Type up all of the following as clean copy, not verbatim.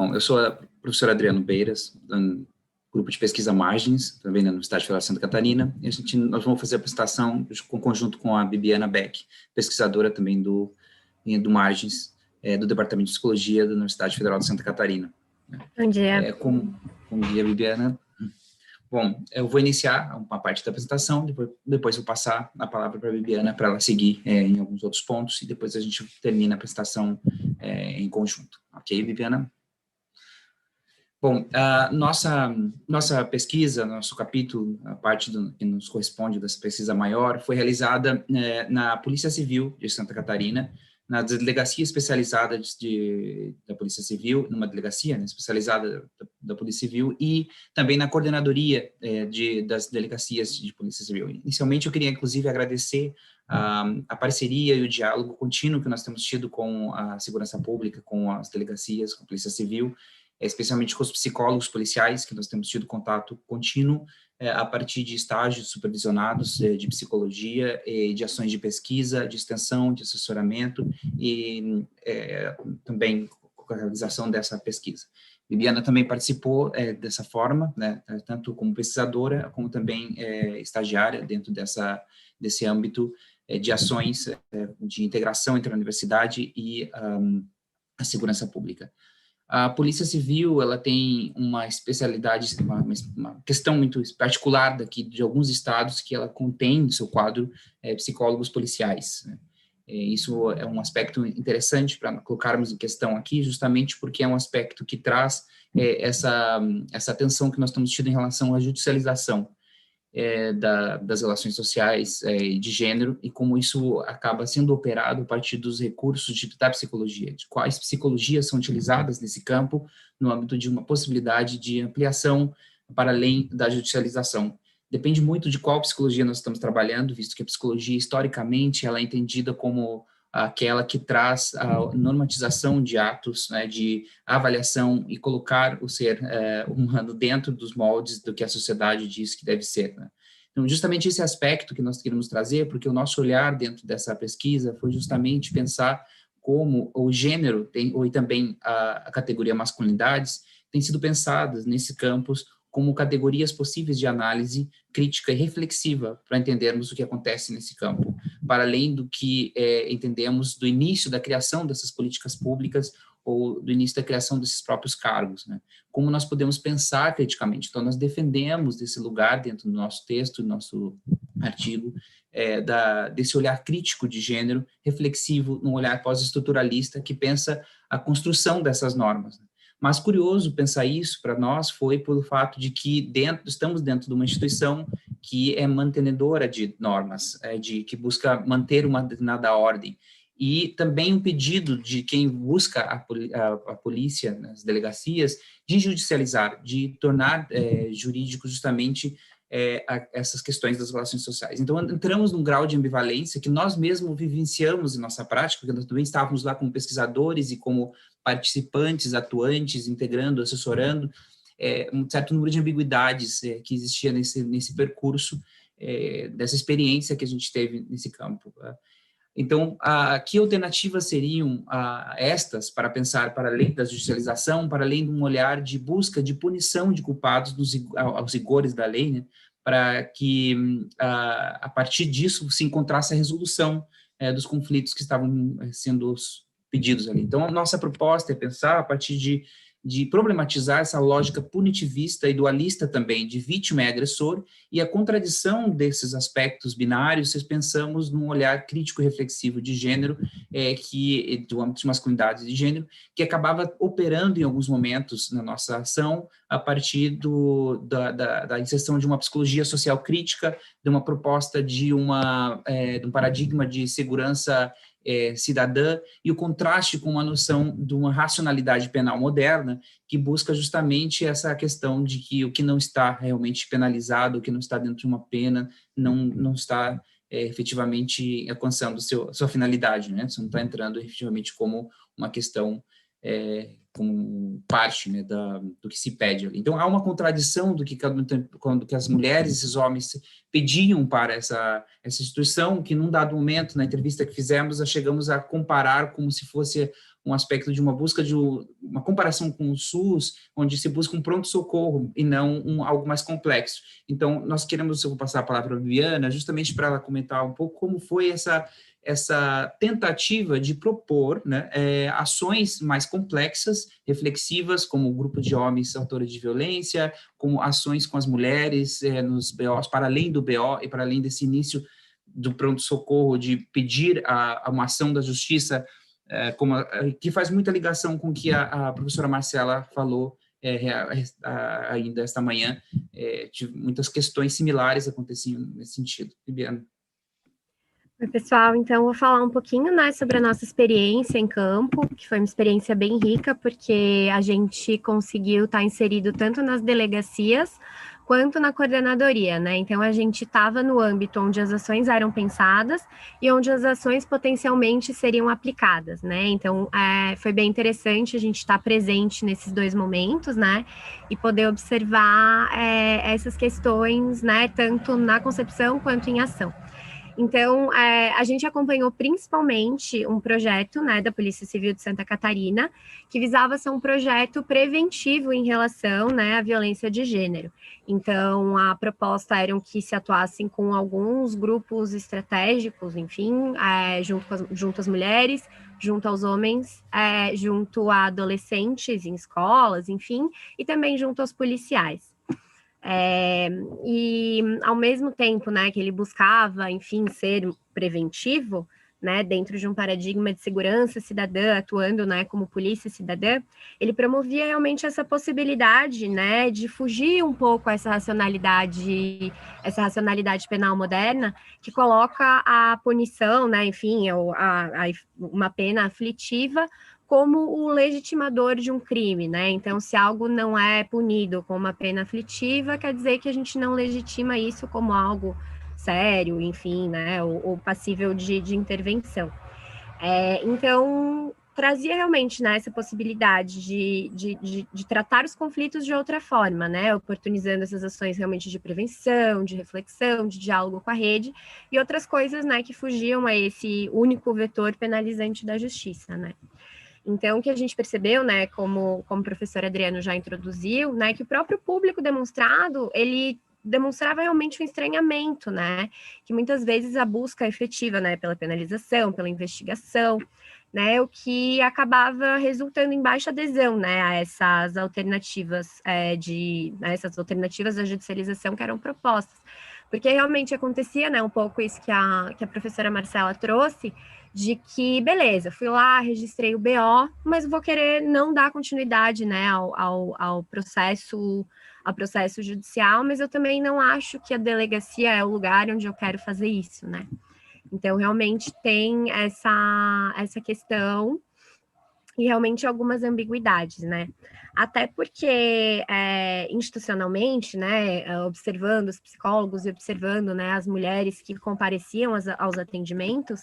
Bom, eu sou a professora Adriano Beiras, do grupo de pesquisa Margens, também na Universidade Federal de Santa Catarina, e nós vamos fazer a apresentação em conjunto com a Bibiana Beck, pesquisadora também do Margens, do Departamento de Psicologia da Universidade Federal de Santa Catarina. Bom dia. Bom dia, Bibiana. Bom, eu vou iniciar uma parte da apresentação, depois vou passar a palavra para a Bibiana para ela seguir em alguns outros pontos, e depois a gente termina a apresentação em conjunto. Ok, Bibiana? Bom, a nossa pesquisa, nosso capítulo, a parte que nos corresponde dessa pesquisa maior, foi realizada na Polícia Civil de Santa Catarina, na delegacia especializada da Polícia Civil, numa delegacia especializada da Polícia Civil, e também na coordenadoria das delegacias de Polícia Civil. Inicialmente, eu queria, inclusive, agradecer a parceria e o diálogo contínuo que nós temos tido com a segurança pública, com as delegacias, com a Polícia Civil, especialmente com os psicólogos policiais, que nós temos tido contato contínuo a partir de estágios supervisionados de psicologia, de ações de pesquisa, de extensão, de assessoramento e também com a realização dessa pesquisa. Bibiana também participou dessa forma, tanto como pesquisadora, como também estagiária dentro desse âmbito de ações de integração entre a universidade e a segurança pública. A Polícia Civil, ela tem uma especialidade, uma questão muito particular daqui de alguns estados, que ela contém no seu quadro psicólogos policiais. Isso é um aspecto interessante para colocarmos em questão aqui, justamente porque é um aspecto que traz essa atenção que nós estamos tendo em relação à judicialização das relações sociais de gênero e como isso acaba sendo operado a partir dos recursos da psicologia, de quais psicologias são utilizadas nesse campo no âmbito de uma possibilidade de ampliação para além da judicialização. Depende muito de qual psicologia nós estamos trabalhando, visto que a psicologia, historicamente, ela é entendida como aquela que traz a normatização de atos, de avaliação e colocar o ser humano dentro dos moldes do que a sociedade diz que deve ser. Então, justamente esse aspecto que nós queremos trazer, porque o nosso olhar dentro dessa pesquisa foi justamente pensar como o gênero e também a categoria masculinidades têm sido pensadas nesse campus como categorias possíveis de análise crítica e reflexiva para entendermos o que acontece nesse campo, para além do que entendemos do início da criação dessas políticas públicas ou do início da criação desses próprios cargos, Como nós podemos pensar criticamente. Então, nós defendemos desse lugar dentro do nosso texto, do nosso artigo, desse olhar crítico de gênero, reflexivo, num olhar pós-estruturalista que pensa a construção dessas normas. Mas curioso pensar isso para nós foi pelo fato de que estamos dentro de uma instituição que é mantenedora de normas, que busca manter uma determinada ordem, e também um pedido de quem busca a polícia, as delegacias, de judicializar, de tornar jurídico justamente essas questões das relações sociais. Então, entramos num grau de ambivalência que nós mesmos vivenciamos em nossa prática, porque nós também estávamos lá como pesquisadores e como participantes, atuantes, integrando, assessorando, um certo número de ambiguidades que existia nesse percurso, dessa experiência que a gente teve nesse campo. Então, que alternativas seriam estas para pensar para além da judicialização, para além de um olhar de busca de punição de culpados aos rigores da lei, para que, a partir disso, se encontrasse a resolução dos conflitos que estavam sendo pedidos ali. Então, a nossa proposta é pensar a partir de problematizar essa lógica punitivista e dualista também, de vítima e agressor, e a contradição desses aspectos binários, se pensamos num olhar crítico e reflexivo de gênero, do âmbito de masculinidade e de gênero, que acabava operando em alguns momentos na nossa ação, a partir da inserção de uma psicologia social crítica, de uma proposta de um paradigma de segurança cidadã, e o contraste com uma noção de uma racionalidade penal moderna, que busca justamente essa questão de que o que não está realmente penalizado, o que não está dentro de uma pena, não está efetivamente alcançando sua finalidade, Você não está entrando efetivamente como uma questão como parte, né, do que se pede ali. Então, há uma contradição do que quando que as mulheres, esses homens pediam para essa instituição, que num dado momento, na entrevista que fizemos, nós chegamos a comparar como se fosse um aspecto de uma busca de uma comparação com o SUS, onde se busca um pronto-socorro e não algo mais complexo. Então, nós queremos, eu vou passar a palavra para a Viviana, justamente para ela comentar um pouco como foi essa tentativa de propor, né, ações mais complexas, reflexivas, como o grupo de homens autores de violência, como ações com as mulheres nos BOs, para além do BO e para além desse início do pronto-socorro, de pedir uma ação da justiça, que faz muita ligação com o que a professora Marcela falou ainda esta manhã, de muitas questões similares aconteciam nesse sentido. Bibiana. Oi, pessoal, então vou falar um pouquinho, né, sobre a nossa experiência em campo, que foi uma experiência bem rica, porque a gente conseguiu estar inserido tanto nas delegacias quanto na coordenadoria, né? Então a gente estava no âmbito onde as ações eram pensadas e onde as ações potencialmente seriam aplicadas, né? Então foi bem interessante a gente estar presente nesses dois momentos, né? E poder observar essas questões, né? Tanto na concepção quanto em ação. Então, a gente acompanhou principalmente um projeto, né, da Polícia Civil de Santa Catarina, que visava ser um projeto preventivo em relação, né, à violência de gênero. Então, a proposta era que se atuassem com alguns grupos estratégicos, enfim, junto às mulheres, junto aos homens, junto a adolescentes em escolas, enfim, e também junto aos policiais. E ao mesmo tempo, né, que ele buscava, enfim, ser preventivo, né, dentro de um paradigma de segurança cidadã, atuando, né, como polícia cidadã, ele promovia realmente essa possibilidade, né, de fugir um pouco a essa racionalidade penal moderna, que coloca a punição, né, enfim, uma pena aflitiva como o legitimador de um crime, né? Então, se algo não é punido com uma pena aflitiva, quer dizer que a gente não legitima isso como algo sério, enfim, né? Ou passível de intervenção. Então, trazia realmente, né, essa possibilidade de tratar os conflitos de outra forma, né? Oportunizando essas ações realmente de prevenção, de reflexão, de diálogo com a rede e outras coisas, né, que fugiam a esse único vetor penalizante da justiça, né? Então, o que a gente percebeu, né, como o professor Adriano já introduziu, né, que o próprio público demonstrado, ele demonstrava realmente um estranhamento, né, que muitas vezes a busca efetiva, né, pela penalização, pela investigação, né, o que acabava resultando em baixa adesão, né, a essas alternativas essas alternativas da judicialização que eram propostas, porque realmente acontecia, né, um pouco isso que a professora Marcela trouxe, de que, beleza, fui lá, registrei o BO, mas vou querer não dar continuidade, né, ao processo judicial, mas eu também não acho que a delegacia é o lugar onde eu quero fazer isso, né. Então, realmente tem essa questão e realmente algumas ambiguidades, né? Até porque institucionalmente, né, observando os psicólogos e observando, né, as mulheres que compareciam aos atendimentos,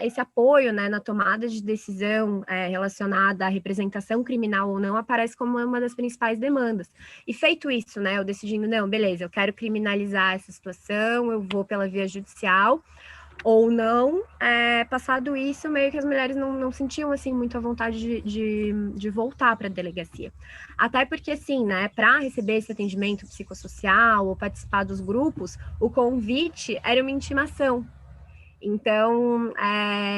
esse apoio, né, na tomada de decisão relacionada à representação criminal ou não aparece como uma das principais demandas. E feito isso, né, eu decidindo, não, beleza, eu quero criminalizar essa situação, eu vou pela via judicial, ou não, passado isso, meio que as mulheres não sentiam, assim, muito a vontade de voltar para a delegacia. Até porque, assim, né, para receber esse atendimento psicossocial ou participar dos grupos, o convite era uma intimação. Então,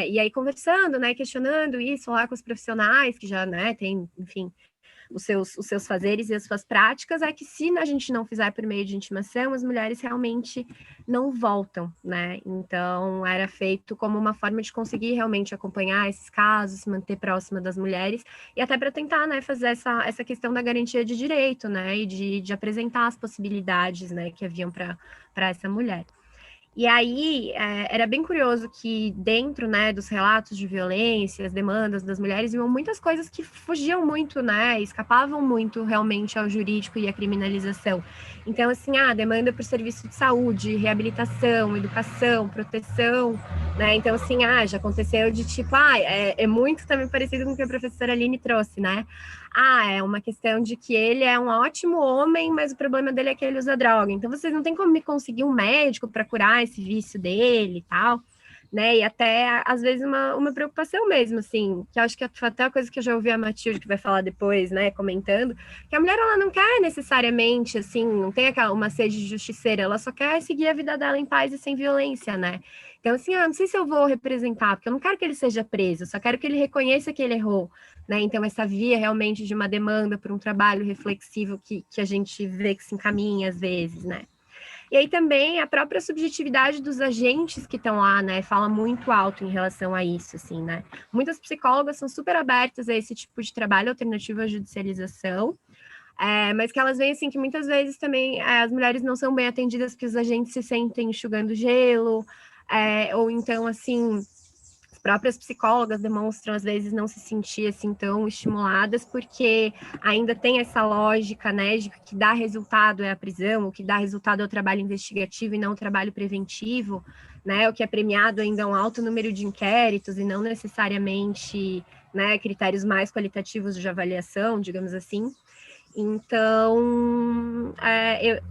e aí conversando, né, questionando isso lá com os profissionais, que já, né, tem, enfim, os seus fazeres e as suas práticas, é que se a gente não fizer por meio de intimação, as mulheres realmente não voltam, né? Então, era feito como uma forma de conseguir realmente acompanhar esses casos, se manter próxima das mulheres, e até para tentar, né, fazer essa questão da garantia de direito, né, e de apresentar as possibilidades, né, que haviam para essa mulher. E aí, era bem curioso que dentro, né, dos relatos de violência, as demandas das mulheres, iam muitas coisas que fugiam muito, né, escapavam muito realmente ao jurídico e à criminalização. Então, assim, demanda por serviço de saúde, reabilitação, educação, proteção, né, então, assim, já aconteceu de tipo, é muito também parecido com o que a professora Aline trouxe, né, é uma questão de que ele é um ótimo homem, mas o problema dele é que ele usa droga. Então, vocês não têm como me conseguir um médico para curar esse vício dele e tal, né? E até, às vezes, uma preocupação mesmo, assim, que eu acho que foi até a coisa que eu já ouvi a Matilde, que vai falar depois, né, comentando, que a mulher, ela não quer necessariamente, assim, não tem uma sede de justiceira, ela só quer seguir a vida dela em paz e sem violência, né? Então, assim, não sei se eu vou representar, porque eu não quero que ele seja preso, eu só quero que ele reconheça que ele errou, né? Então, essa via realmente de uma demanda por um trabalho reflexivo que a gente vê que se encaminha às vezes, né? E aí também a própria subjetividade dos agentes que estão lá, né, fala muito alto em relação a isso, assim, né? Muitas psicólogas são super abertas a esse tipo de trabalho alternativo à judicialização, mas que elas veem, assim, que muitas vezes também as mulheres não são bem atendidas porque os agentes se sentem enxugando gelo, ou então, assim, as próprias psicólogas demonstram, às vezes, não se sentir, assim, tão estimuladas, porque ainda tem essa lógica, né, de que o que dá resultado é a prisão, o que dá resultado é o trabalho investigativo e não o trabalho preventivo, né, o que é premiado ainda é um alto número de inquéritos e não necessariamente, né, critérios mais qualitativos de avaliação, digamos assim. Então,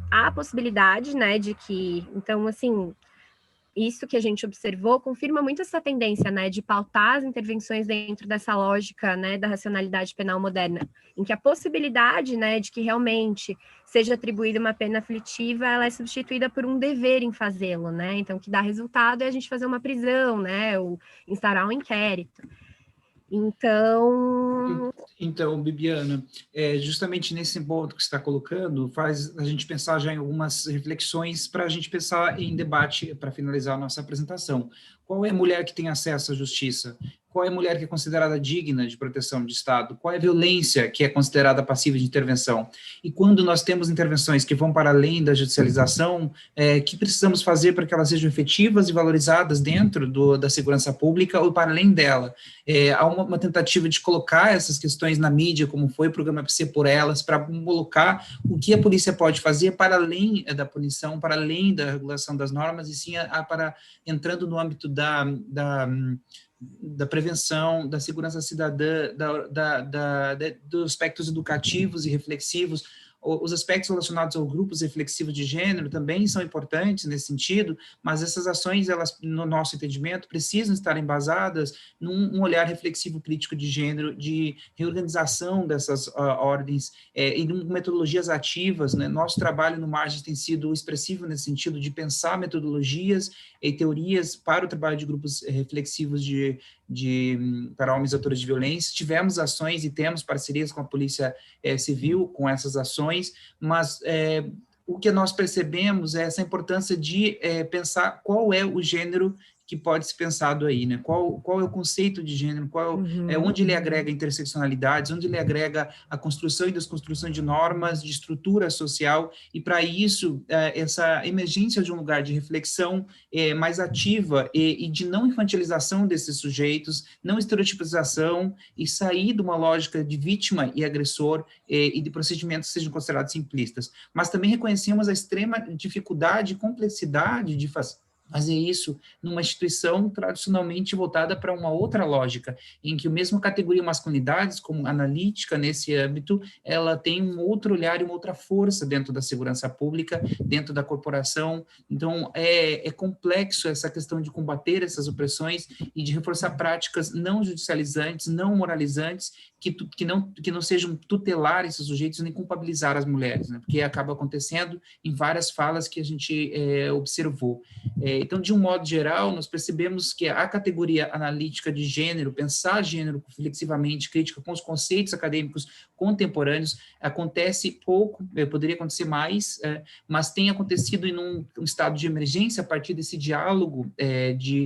há a possibilidade, né, de que, então, assim, isso que a gente observou confirma muito essa tendência, né, de pautar as intervenções dentro dessa lógica, né, da racionalidade penal moderna, em que a possibilidade, né, de que realmente seja atribuída uma pena aflitiva, ela é substituída por um dever em fazê-lo, né, então o que dá resultado é a gente fazer uma prisão, né, ou instaurar um inquérito. Então, Então, Bibiana, justamente nesse ponto que você está colocando, faz a gente pensar já em algumas reflexões para a gente pensar em debate para finalizar a nossa apresentação. Qual é a mulher que tem acesso à justiça? Qual é a mulher que é considerada digna de proteção de Estado? Qual é a violência que é considerada passiva de intervenção? E quando nós temos intervenções que vão para além da judicialização, que precisamos fazer para que elas sejam efetivas e valorizadas dentro da segurança pública ou para além dela? Há uma tentativa de colocar essas questões na mídia, como foi o programa PC por Elas, para colocar o que a polícia pode fazer para além da punição, para além da regulação das normas, e sim para entrando no âmbito da prevenção, da segurança cidadã, dos aspectos educativos e reflexivos. Os aspectos relacionados ao grupos reflexivos de gênero também são importantes nesse sentido, mas essas ações, elas, no nosso entendimento, precisam estar embasadas num olhar reflexivo crítico de gênero, de reorganização dessas ordens e de metodologias ativas, né? Nosso trabalho no Margens tem sido expressivo nesse sentido de pensar metodologias e teorias para o trabalho de grupos reflexivos para homens autores de violência. Tivemos ações e temos parcerias com a Polícia Civil com essas ações, mas o que nós percebemos é essa importância de pensar qual é o gênero que pode ser pensado aí, né? Qual é o conceito de gênero, onde ele agrega interseccionalidades, onde ele agrega a construção e desconstrução de normas, de estrutura social, e para isso, essa emergência de um lugar de reflexão mais ativa e de não infantilização desses sujeitos, não estereotipização, e sair de uma lógica de vítima e agressor e de procedimentos que sejam considerados simplistas. Mas também reconhecemos a extrema dificuldade e complexidade de fazer isso numa instituição tradicionalmente voltada para uma outra lógica, em que a mesma categoria masculinidades, como analítica nesse âmbito, ela tem um outro olhar e uma outra força dentro da segurança pública, dentro da corporação. Então, é complexo essa questão de combater essas opressões e de reforçar práticas não judicializantes, não moralizantes, que não sejam tutelar esses sujeitos nem culpabilizar as mulheres, né? Porque acaba acontecendo em várias falas que a gente observou. Então, de um modo geral, nós percebemos que a categoria analítica de gênero, pensar gênero reflexivamente, crítica com os conceitos acadêmicos contemporâneos, acontece pouco, poderia acontecer mais, mas tem acontecido em um estado de emergência a partir desse diálogo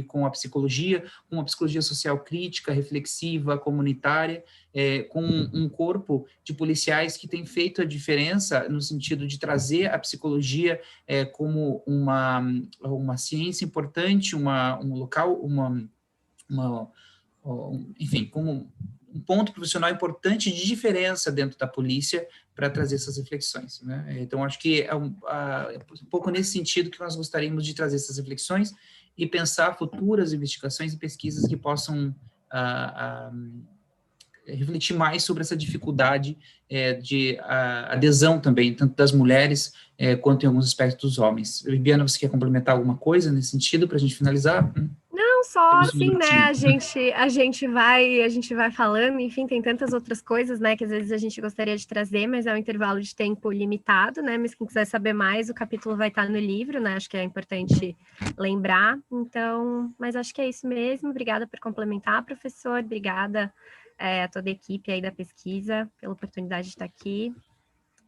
com a psicologia, com uma psicologia social crítica, reflexiva, comunitária, com um corpo de policiais que tem feito a diferença no sentido de trazer a psicologia como uma ciência ciência importante, um local, enfim, como um ponto profissional importante de diferença dentro da polícia para trazer essas reflexões, né? Então, acho que é um pouco nesse sentido que nós gostaríamos de trazer essas reflexões e pensar futuras investigações e pesquisas que possam refletir mais sobre essa dificuldade de adesão também, tanto das mulheres quanto em alguns aspectos dos homens. Bibiana, você quer complementar alguma coisa nesse sentido para a gente finalizar? Não, só assim, né, a gente vai falando, enfim, tem tantas outras coisas, né, que às vezes a gente gostaria de trazer, mas é um intervalo de tempo limitado, né, mas quem quiser saber mais, o capítulo vai estar no livro, né, acho que é importante lembrar, então, mas acho que é isso mesmo, obrigada por complementar, professor, obrigada a toda a equipe aí da pesquisa, pela oportunidade de estar aqui,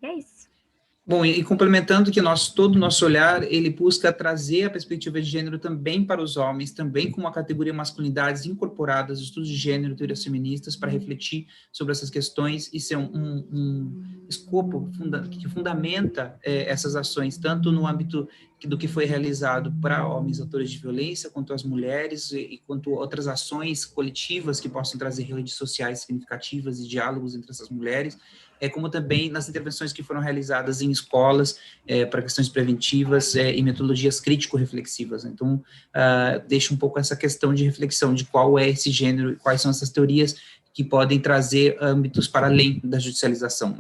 e é isso. Bom, e complementando que todo o nosso olhar, ele busca trazer a perspectiva de gênero também para os homens, também com uma categoria masculinidades incorporadas, estudos de gênero, teorias feministas, para refletir sobre essas questões e ser um escopo que fundamenta essas ações, tanto no âmbito do que foi realizado para homens autores de violência, quanto as mulheres, e quanto outras ações coletivas que possam trazer redes sociais significativas e diálogos entre essas mulheres, como também nas intervenções que foram realizadas em escolas para questões preventivas e metodologias crítico-reflexivas. Então, deixa um pouco essa questão de reflexão de qual é esse gênero e quais são essas teorias que podem trazer âmbitos para além da judicialização,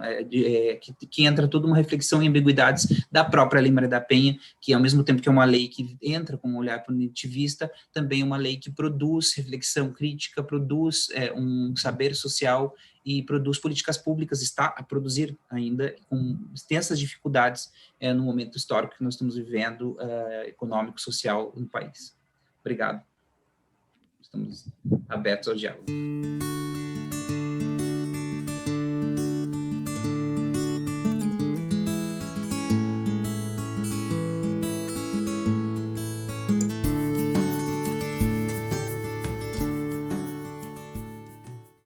que entra toda uma reflexão em ambiguidades da própria Lei Maria da Penha, que ao mesmo tempo que é uma lei que entra com um olhar punitivista, também é uma lei que produz reflexão crítica, produz um saber social e produz políticas públicas, está a produzir ainda com extensas dificuldades no momento histórico que nós estamos vivendo, econômico, social no país. Obrigado. Estamos abertos ao diálogo.